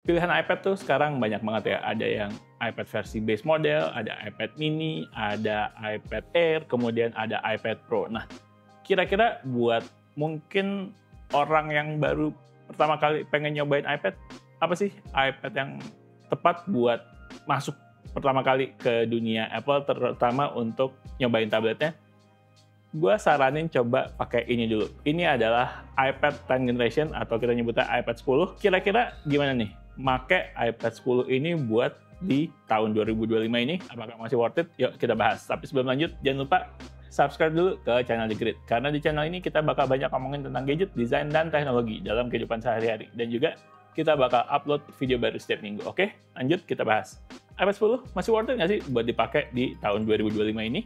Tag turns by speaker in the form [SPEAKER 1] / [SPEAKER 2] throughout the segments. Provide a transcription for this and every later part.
[SPEAKER 1] Pilihan iPad tuh sekarang banyak banget ya. Ada yang iPad versi base model, ada iPad mini, ada iPad Air, kemudian ada iPad Pro. Nah, kira-kira buat mungkin orang yang baru pertama kali pengen nyobain iPad, apa sih iPad yang tepat buat masuk pertama kali ke dunia Apple, terutama untuk nyobain tabletnya? Gue saranin coba pakai ini dulu. Ini adalah iPad 10th generation atau kita nyebutnya iPad 10. Kira-kira gimana nih make iPad 10 ini buat di tahun 2025 ini? Apakah masih worth it? Yuk kita bahas. Tapi sebelum lanjut, jangan lupa subscribe dulu ke channel The Grid. Karena di channel ini kita bakal banyak ngomongin tentang gadget, desain, dan teknologi dalam kehidupan sehari-hari. Dan juga kita bakal upload video baru setiap minggu. Oke, lanjut kita bahas. iPad 10 masih worth it nggak sih buat dipakai di tahun 2025 ini?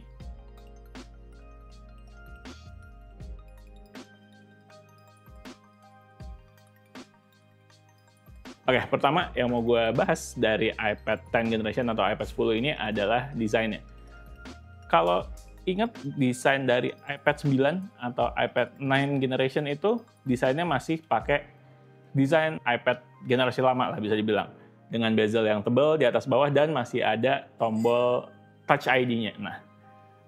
[SPEAKER 1] Oke, pertama yang mau gue bahas dari iPad 10th generation atau iPad 10 ini adalah desainnya. Kalau ingat desain dari iPad 9 atau iPad 9th generation itu desainnya masih pakai desain iPad generasi lama lah bisa dibilang. Dengan bezel yang tebal di atas bawah dan masih ada tombol Touch ID-nya. Nah,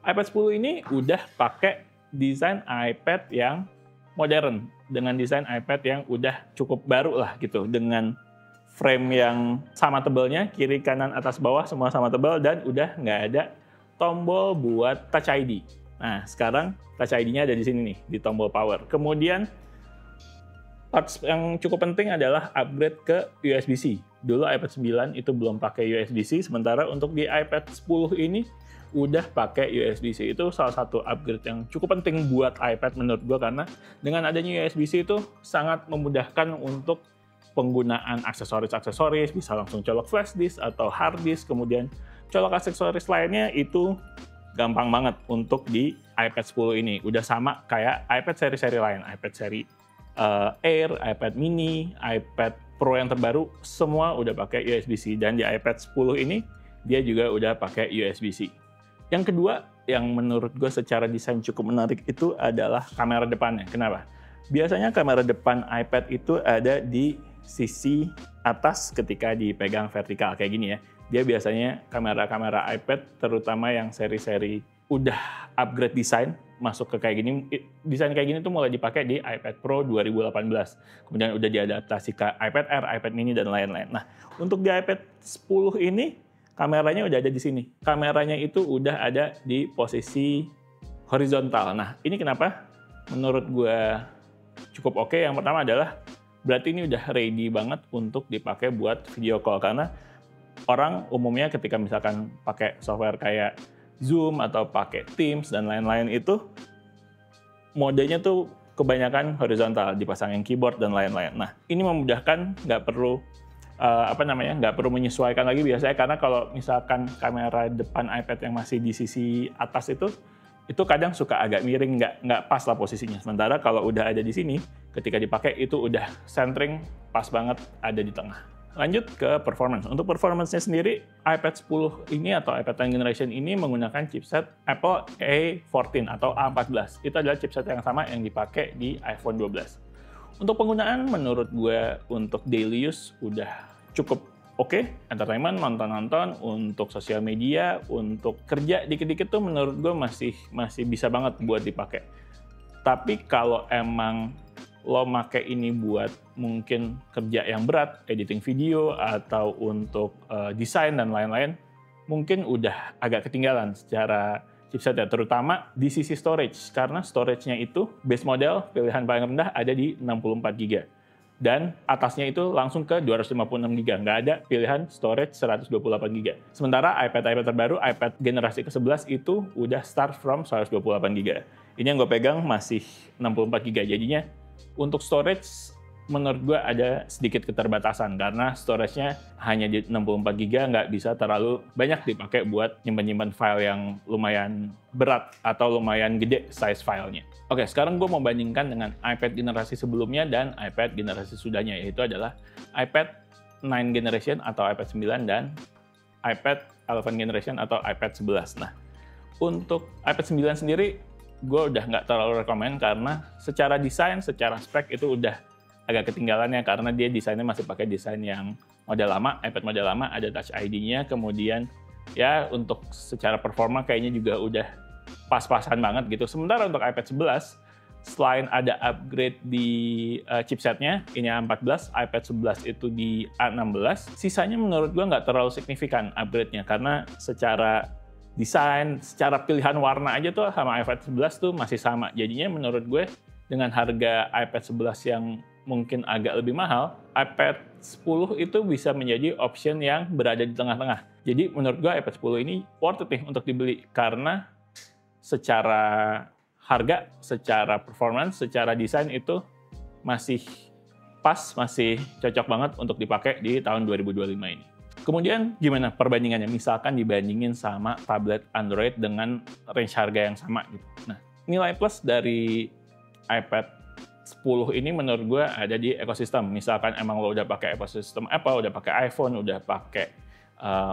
[SPEAKER 1] iPad 10 ini udah pakai desain iPad yang modern. Dengan desain iPad yang udah cukup baru lah gitu. Dengan frame yang sama tebalnya, kiri, kanan, atas, bawah, semua sama tebal, dan udah nggak ada tombol buat Touch ID. Nah, sekarang Touch ID-nya ada di sini nih, di tombol power. Kemudian, parts yang cukup penting adalah upgrade ke USB-C. Dulu iPad 9 itu belum pakai USB-C, sementara untuk di iPad 10 ini udah pakai USB-C. Itu salah satu upgrade yang cukup penting buat iPad menurut gua, karena dengan adanya USB-C itu sangat memudahkan untuk penggunaan aksesoris-aksesoris, bisa langsung colok flash disk atau hard disk, kemudian colok aksesoris lainnya itu gampang banget untuk di iPad 10 ini. Udah sama kayak iPad seri-seri lain, iPad seri Air, iPad mini, iPad Pro yang terbaru, semua udah pakai USB-C. Dan di iPad 10 ini, dia juga udah pakai USB-C. Yang kedua, yang menurut gue secara desain cukup menarik itu adalah kamera depannya. Kenapa? Biasanya kamera depan iPad itu ada di sisi atas ketika dipegang vertikal kayak gini ya. Dia biasanya kamera-kamera iPad, terutama yang seri-seri udah upgrade desain, masuk ke kayak gini. Desain kayak gini tuh mulai dipakai di iPad Pro 2018. Kemudian udah diadaptasi ke iPad Air, iPad mini, dan lain-lain. Nah, untuk di iPad 10 ini, kameranya udah ada di sini. Kameranya itu udah ada di posisi horizontal. Nah, ini kenapa menurut gue cukup oke. Yang pertama adalah berarti ini udah ready banget untuk dipakai buat video call, karena orang umumnya ketika misalkan pakai software kayak Zoom atau pakai Teams dan lain-lain itu modenya tuh kebanyakan horizontal, dipasangin keyboard dan lain-lain. Nah, ini memudahkan, nggak perlu nggak perlu menyesuaikan lagi biasanya, karena kalau misalkan kamera depan iPad yang masih di sisi atas itu kadang suka agak miring, nggak pas lah posisinya. Sementara kalau udah ada di sini, ketika dipakai itu udah centering pas banget ada di tengah. Lanjut ke performance. Untuk performance-nya sendiri, iPad 10 ini atau iPad 10th generation ini menggunakan chipset Apple A14 atau A14. Itu adalah chipset yang sama yang dipakai di iPhone 12. Untuk penggunaan, menurut gue untuk daily use udah cukup oke. Entertainment, nonton-nonton, untuk sosial media, untuk kerja dikit-dikit tuh menurut gue masih bisa banget buat dipakai. Tapi kalau emang lo make ini buat mungkin kerja yang berat, editing video, atau untuk desain dan lain-lain, mungkin udah agak ketinggalan secara chipset ya, terutama di sisi storage. Karena storage-nya itu base model, pilihan paling rendah ada di 64 GB. Dan atasnya itu langsung ke 256 GB. Nggak ada pilihan storage 128 GB. Sementara iPad terbaru, iPad generasi ke-11 itu udah start from 128 GB. Ini yang gue pegang masih 64 GB. Jadinya untuk storage menurut gue ada sedikit keterbatasan, karena storage-nya hanya di 64 GB, nggak bisa terlalu banyak dipakai buat nyimpan-nyimpan file yang lumayan berat atau lumayan gede size filenya. Oke, sekarang gue mau bandingkan dengan iPad generasi sebelumnya dan iPad generasi sudahnya, yaitu adalah iPad 9 generation atau iPad 9 dan iPad 11 generation atau iPad 11. Nah, untuk iPad 9 sendiri, gue udah nggak terlalu rekomen karena secara desain, secara spek itu udah agak ketinggalannya, karena dia desainnya masih pakai desain yang model lama, iPad model lama ada Touch ID-nya, kemudian ya untuk secara performa kayaknya juga udah pas-pasan banget gitu. Sementara untuk iPad 11, selain ada upgrade di chipsetnya, ini A14, iPad 11 itu di A16, sisanya menurut gue nggak terlalu signifikan upgrade-nya, karena secara desain, secara pilihan warna aja tuh sama iPad 11 tuh masih sama. Jadinya menurut gue dengan harga iPad 11 yang mungkin agak lebih mahal, iPad 10 itu bisa menjadi option yang berada di tengah-tengah. Jadi menurut gue iPad 10 ini worth it nih untuk dibeli, karena secara harga, secara performance, secara desain itu masih pas, masih cocok banget untuk dipakai di tahun 2025 ini. Kemudian gimana perbandingannya? Misalkan dibandingin sama tablet Android dengan range harga yang sama gitu. Nah, nilai plus dari iPad 10 ini menurut gue ada di ekosistem. Misalkan emang lo udah pakai ekosistem Apple, udah pakai iPhone, udah pakai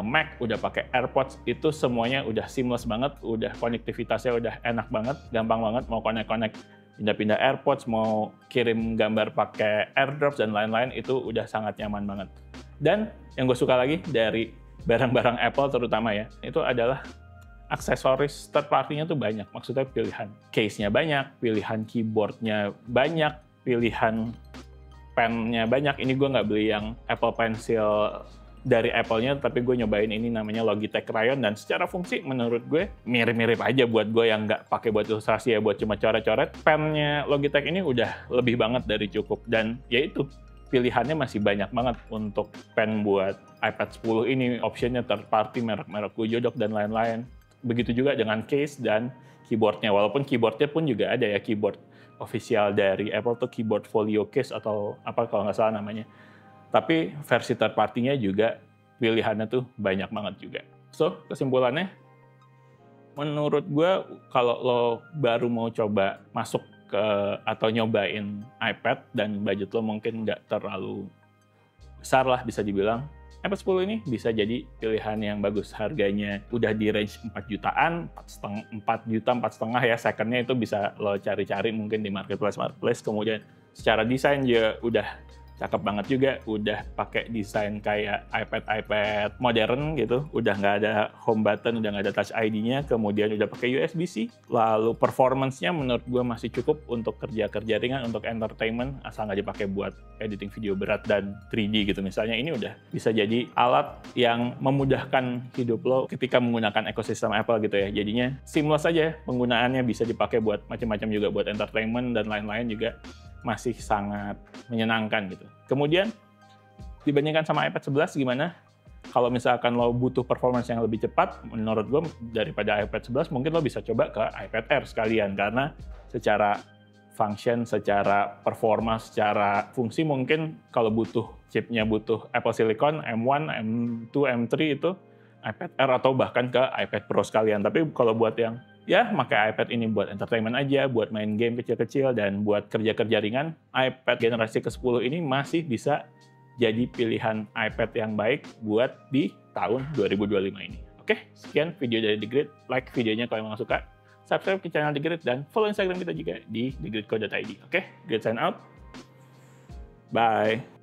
[SPEAKER 1] Mac, udah pakai AirPods, itu semuanya udah seamless banget, udah konektivitasnya udah enak banget, gampang banget, mau connect pindah-pindah AirPods, mau kirim gambar pakai AirDrop dan lain-lain, itu udah sangat nyaman banget. Dan yang gue suka lagi dari barang-barang Apple terutama ya, itu adalah aksesoris third party-nya tuh banyak, maksudnya pilihan case-nya banyak, pilihan keyboard-nya banyak, pilihan pen-nya banyak. Ini gue nggak beli yang Apple Pencil dari Apple-nya, tapi gue nyobain ini namanya Logitech Crayon, dan secara fungsi menurut gue mirip-mirip aja buat gue yang nggak pakai buat ilustrasi ya, buat cuma coret-coret. Pen-nya Logitech ini udah lebih banget dari cukup, dan ya itu pilihannya masih banyak banget untuk pen buat iPad 10 ini, optionnya third party, merek-merek Kujodok dan lain-lain. Begitu juga dengan case dan keyboardnya, walaupun keyboardnya pun juga ada ya, keyboard official dari Apple tuh keyboard folio case atau apa kalau nggak salah namanya. Tapi versi third party-nya juga pilihannya tuh banyak banget juga. So, kesimpulannya, menurut gue kalau lo baru mau coba masuk ke atau nyobain iPad dan budget lo mungkin nggak terlalu besar lah bisa dibilang, iPad 10 ini bisa jadi pilihan yang bagus. Harganya udah di range 4 jutaan, 4 juta, 4,5 ya, second-nya itu bisa lo cari-cari mungkin di marketplace. Kemudian secara desain juga udah cakep banget juga, udah pakai desain kayak iPad modern gitu, udah nggak ada home button, udah nggak ada Touch ID-nya, kemudian udah pakai USB-C, lalu performance-nya menurut gue masih cukup untuk kerja-kerja ringan, untuk entertainment, asal nggak dipakai buat editing video berat dan 3D gitu misalnya. Ini udah bisa jadi alat yang memudahkan hidup lo ketika menggunakan ekosistem Apple gitu ya, jadinya seamless aja penggunaannya, bisa dipakai buat macam-macam juga, buat entertainment dan lain-lain juga masih sangat menyenangkan gitu. Kemudian dibandingkan sama iPad 11 gimana? Kalau misalkan lo butuh performance yang lebih cepat, menurut gue daripada iPad 11 mungkin lo bisa coba ke iPad Air sekalian, karena secara function, secara performa, secara fungsi mungkin kalau butuh chipnya butuh Apple Silicon M1, M2, M3 itu iPad Air atau bahkan ke iPad Pro sekalian. Tapi kalau buat yang ya pakai iPad ini buat entertainment aja, buat main game kecil-kecil, dan buat kerja-kerja ringan, iPad generasi ke-10 ini masih bisa jadi pilihan iPad yang baik buat di tahun 2025 ini. Oke, sekian video dari The Grid. Like videonya kalau memang suka, subscribe ke channel The Grid, dan follow Instagram kita juga di thegridco.id. Oke, Grid sign out. Bye.